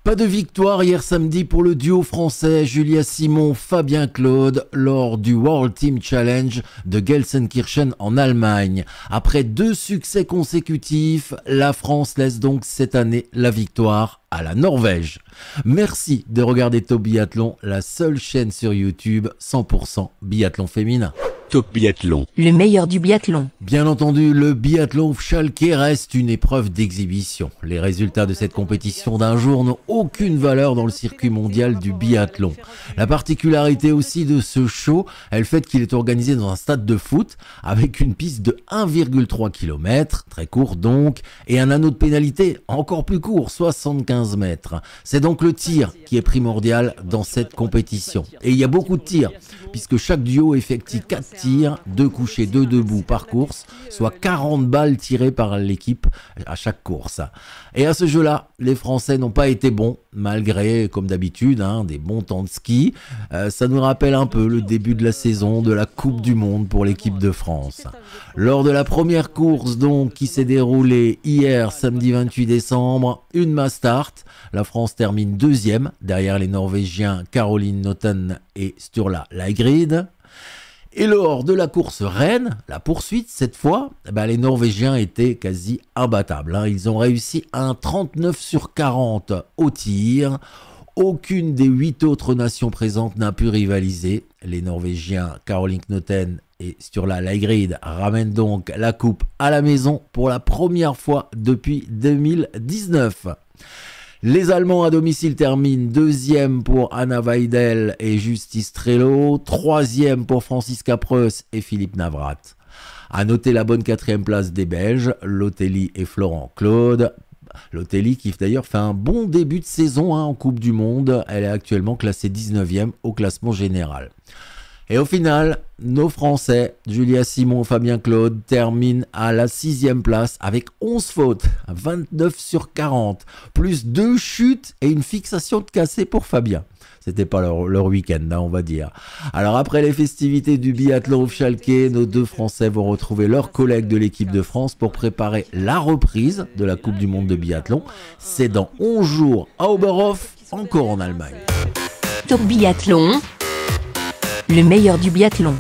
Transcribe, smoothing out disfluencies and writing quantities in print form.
Pas de victoire hier samedi pour le duo français Julia Simon-Fabien Claude lors du World Team Challenge de Gelsenkirchen en Allemagne. Après 2 succès consécutifs, la France laisse donc cette année la victoire à la Norvège. Merci de regarder Top Biathlon, la seule chaîne sur YouTube 100% biathlon féminin. Top Biathlon. Le meilleur du biathlon. Bien entendu, le biathlon Schalke reste une épreuve d'exhibition. Les résultats de cette compétition d'un jour n'ont aucune valeur dans le circuit mondial du biathlon. La particularité aussi de ce show est le fait qu'il est organisé dans un stade de foot avec une piste de 1,3 km, très court donc, et un anneau de pénalité encore plus court, 75 mètres. C'est donc le tir qui est primordial dans cette compétition. Et il y a beaucoup de tirs, puisque chaque duo effectue 4 tirs, 2 couchés, 2 debout par course, soit 40 balles tirées par l'équipe à chaque course. Et à ce jeu-là, les Français n'ont pas été bons, malgré, comme d'habitude, des bons temps de ski. Ça nous rappelle un peu le début de la saison de la Coupe du Monde pour l'équipe de France. Lors de la première course donc qui s'est déroulée hier, samedi 28 décembre, une mass start. La France termine 2e, derrière les Norvégiens Caroline Noten et Sturla Lægreid. Et lors de la course reine, la poursuite cette fois, les Norvégiens étaient quasi imbattables. Ils ont réussi un 39 sur 40 au tir. Aucune des 8 autres nations présentes n'a pu rivaliser. Les Norvégiens Caroline Noten et Sturla Lægreid ramènent donc la coupe à la maison pour la première fois depuis 2019. Les Allemands à domicile terminent 2e pour Anna Weidel et Justis Trello, 3e pour Franziska Preuss et Philippe Navrat. À noter la bonne 4e place des Belges, Lotelli et Florent Claude. Lotelli qui d'ailleurs fait un bon début de saison en Coupe du Monde, elle est actuellement classée 19e au classement général. Et au final, nos Français, Julia Simon, Fabien Claude, terminent à la 6e place avec 11 fautes, 29 sur 40, plus 2 chutes et une fixation de cassé pour Fabien. C'était pas leur week-end, on va dire. Alors après les festivités du biathlon Schalke, nos 2 Français vont retrouver leurs collègues de l'équipe de France pour préparer la reprise de la Coupe du Monde de biathlon. C'est dans 11 jours à Oberhof, encore en Allemagne. Top Biathlon. Le meilleur du biathlon.